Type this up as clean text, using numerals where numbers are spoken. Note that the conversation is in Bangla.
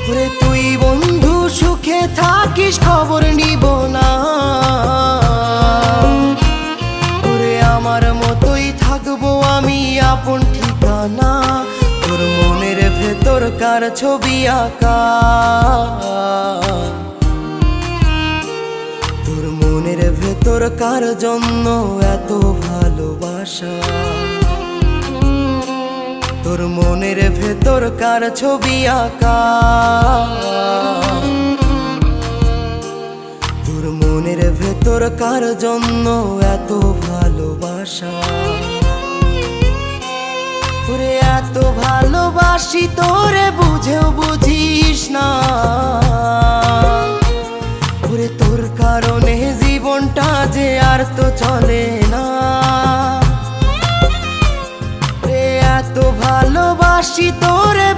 ওরে তুই বন্ধু সুখে থাকিস খবর নিব না, ওরে আমার মতোই থাকবো আমি আপন ঠিকানা। তোর মনের ভেতর কার ছবি আঁকা, তোর মনের ভেতর কার জন্য এত ভালোবাসা, তোর মনের ভেতর কার ছবি আঁকা, তোর মনের ভেতর কার জন্য এত ভালোবাসা। তোরে এত ভালোবাসি তোরে বুঝেও বুঝিস না, ওরে তোর কারণে জীবনটা যে আর তো চলে না। এত ভালোবাসি তোরে